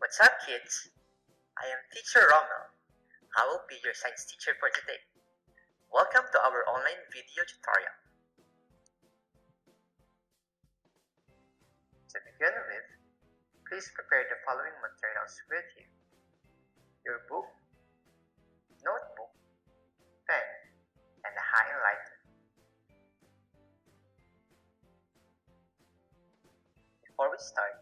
What's up, kids? I am Teacher Rommel. I will be your science teacher for today. Welcome to our online video tutorial. To begin with, please prepare the following materials with you: your book, notebook, pen, and a highlighter. Before we start,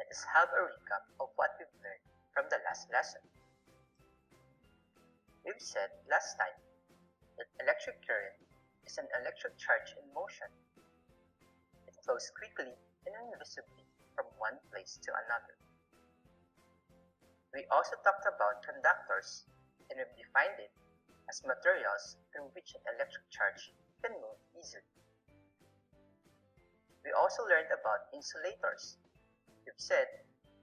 let us have a recap of what we've learned from the last lesson. We've said last time that electric current is an electric charge in motion. It flows quickly and invisibly from one place to another. We also talked about conductors, and we've defined it as materials through which an electric charge can move easily. We also learned about insulators. We've said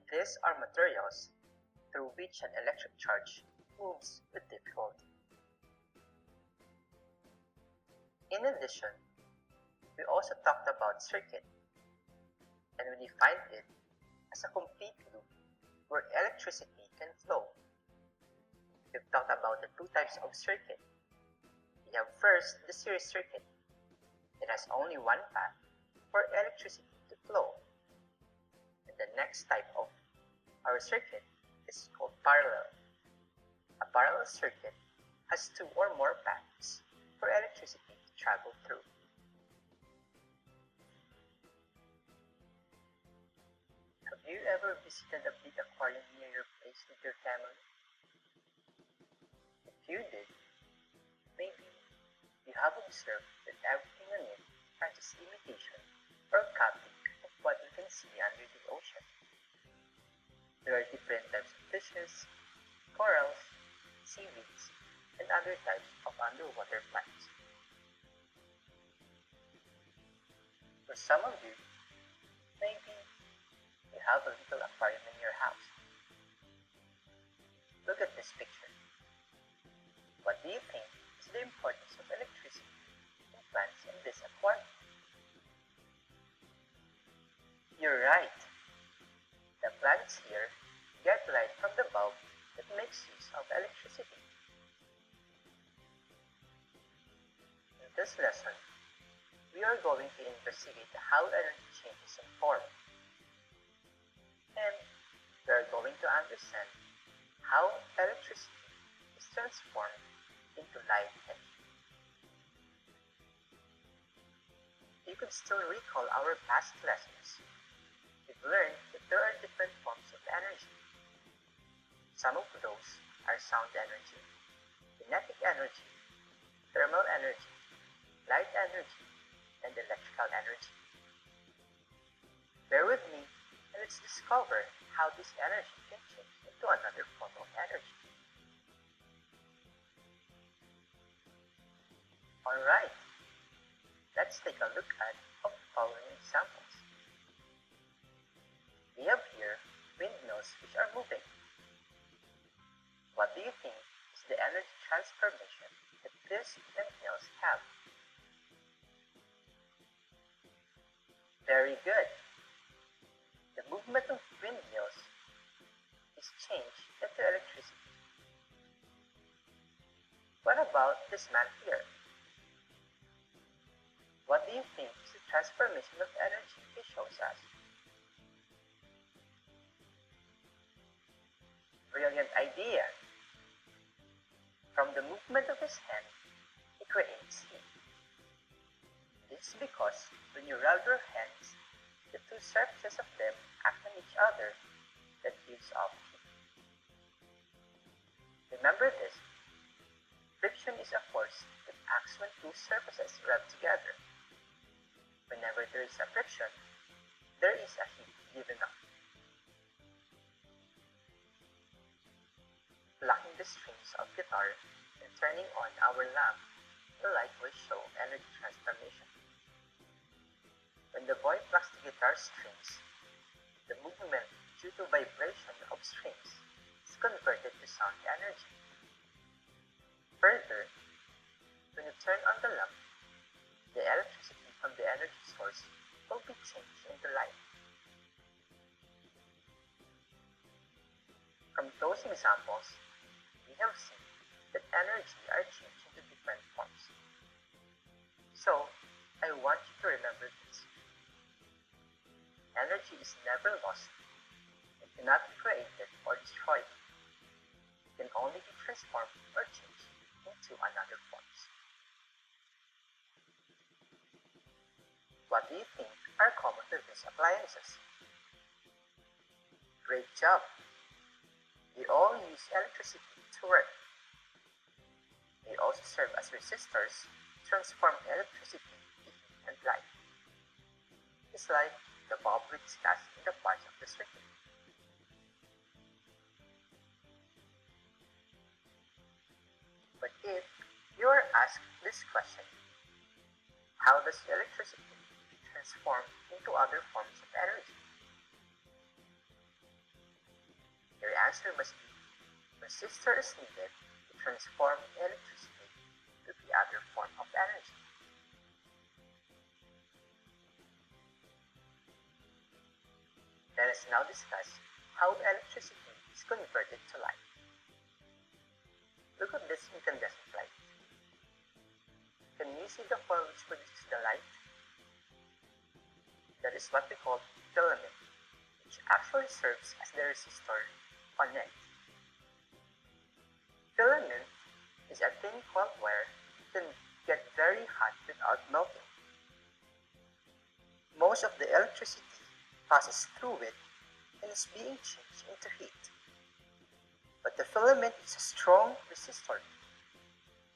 these are materials through which an electric charge moves with difficulty. In addition, we also talked about circuit, and we defined it as a complete loop where electricity can flow. We've talked about the two types of circuit. We have first the series circuit. It has only one path for electricity to flow. And the next type of our circuit is called parallel. A parallel circuit has two or more paths for electricity to travel through. Have you ever visited a big aquarium near your place with your family? If you did, maybe you have observed that everything in it has this imitation or copy of what you can see under the ocean. There are different types of fishes, corals, seaweeds, and other types of underwater plants. For some of you, maybe you have a little aquarium in your house. Look at this picture. What do you think is the importance of electricity in plants in this aquarium? You're right. The plants here get light from the bulb that makes use of electricity. In this lesson, we are going to investigate how energy changes in form. And we are going to understand how electricity is transformed into light and heat. You can still recall our past lessons. We've learned that there are different forms of energy. Some of those are sound energy, kinetic energy, thermal energy, light energy, and electrical energy. Bear with me and let's discover how this energy can change into another form of energy. Alright, let's take a look at the following examples. We have here windmills which are moving. What do you think is the energy transformation that these windmills have? Very good. The movement of windmills is changed into electricity. What about this man here? What do you think is the transformation of energy he shows us? Brilliant idea! From the movement of his hand, he creates heat. This is because when you rub your hands, the two surfaces of them act on each other that gives off heat. Remember this, friction is a force that acts when two surfaces rub together. Whenever there is a friction, there is a heat given off. Plucking the strings of guitar and turning on our lamp will likewise show energy transformation. When the boy plucks the guitar strings, the movement due to vibration of strings is converted to sound energy. Further, when you turn on the lamp, the electricity from the energy source will be changed into light. From those examples, we have seen that energy are changed into different forms. So, I want you to remember this. Energy is never lost. It cannot be created or destroyed. It can only be transformed or changed into another forms. What do you think are common to these appliances? Great job! They all use electricity to work. They also serve as resistors to transform electricity into heat and light. Just like the bulb we discussed in the parts of the circuit. But if you are asked this question, how does electricity transform into other forms of energy? Your answer must be resistor is needed to transform electricity to the other form of energy. Let us now discuss how electricity is converted to light. Look at this incandescent light. Can you see the coil which produces the light? That is what we call filament, which actually serves as the resistor on it. Filament is a thin coiled wire that can get very hot without melting. Most of the electricity passes through it and is being changed into heat. But the filament is a strong resistor.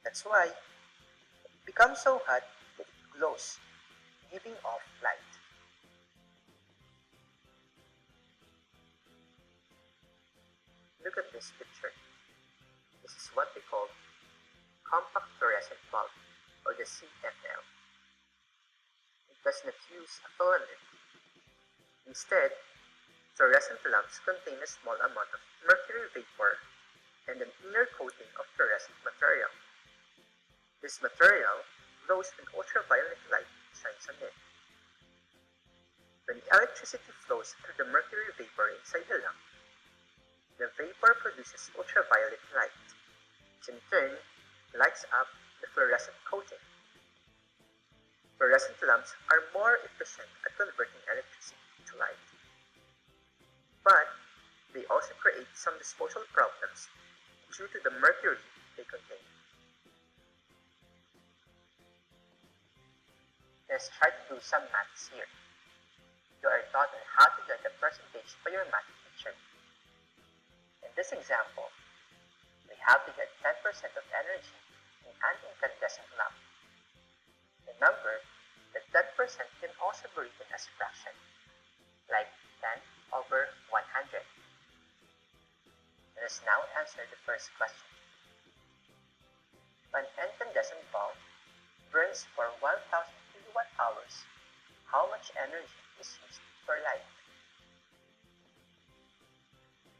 That's why it becomes so hot that it glows, giving off light. Look at this picture. This is what we call compact fluorescent bulb, or the CFL. It does not use a filament. Instead, fluorescent lamps contain a small amount of mercury vapor and an inner coating of fluorescent material. This material glows when ultraviolet light shines on it. When electricity flows through the mercury vapor inside the lamp, the vapor produces ultraviolet light, which in turn lights up the fluorescent coating. Fluorescent lamps are more efficient at converting electricity to light. But they also create some disposal problems due to the mercury they contain. Let's try to do some maths here. You are taught on how to get a percentage for your math teacher. In this example, we have to get 10% of energy in an incandescent lamp. Remember that 10% can also be written as a fraction, like 10 over 100. Let us now answer the first question. An incandescent bulb burns for 1000 kilowatt hours. How much energy is used for light?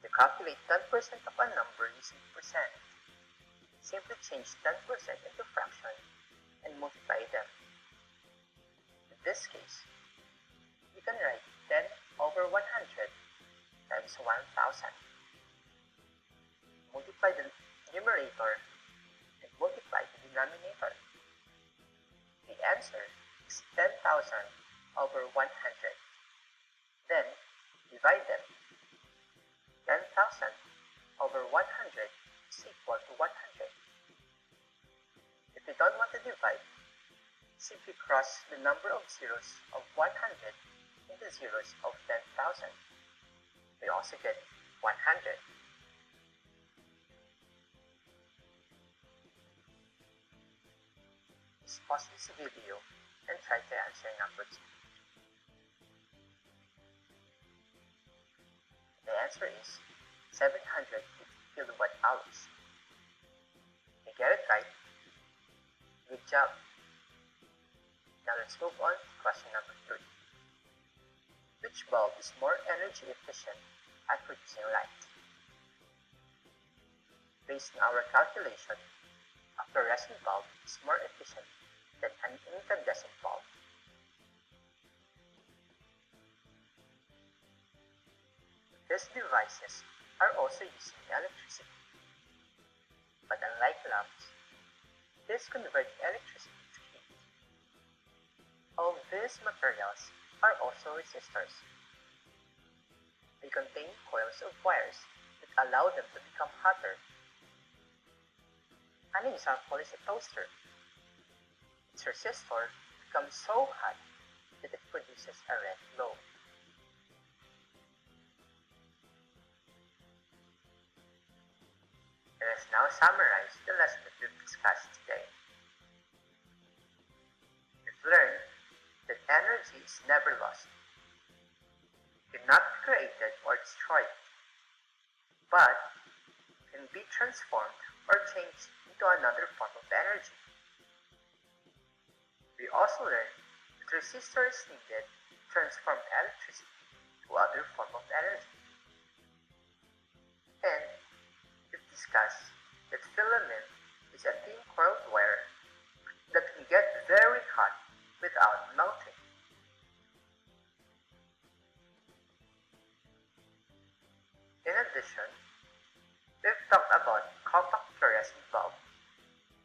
To calculate 10% of a number using percent, simply change 10% into fraction and multiply them. In this case, you can write 10 over 100 times 1000. Multiply the numerator and multiply the denominator. The answer is 10,000 over 100. Then, divide them. 10,000 over 100 is equal to 100. If you don't want to divide, simply cross the number of zeros of 100 into zeros of 10,000. We also get 100. Just pause this video and try to answer number 2. The answer is 750 kilowatt hours. You get it right. Good job. Now let's move on to question number 3. Which bulb is more energy efficient at producing light? Based on our calculation, a fluorescent bulb is more efficient than an incandescent bulb. These devices are also using electricity. But unlike lamps, these convert electricity to heat. All these materials are also resistors. They contain coils of wires that allow them to become hotter. An example is a toaster. Its resistor becomes so hot that it produces a red glow. Let us now summarize the lesson that we've discussed today. We've learned that energy is never lost. It cannot be created or destroyed, but can be transformed or changed into another form of energy. We also learned that resistor is needed to transform electricity to other form of energy. And we've discussed that filament is a thin coiled wire that can get very hot without melting. In addition, we've talked about compact fluorescent bulb,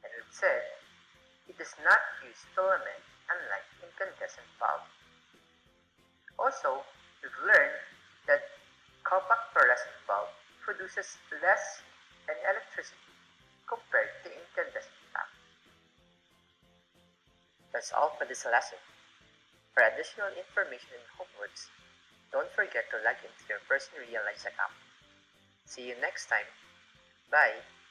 and we've said it does not use filament unlike incandescent bulb. Also, we've learned that compact fluorescent bulb produces less in electricity compared to incandescent lamp. That's all for this lesson. For additional information and homeworks, don't forget to log into your personal real life account. See you next time. Bye!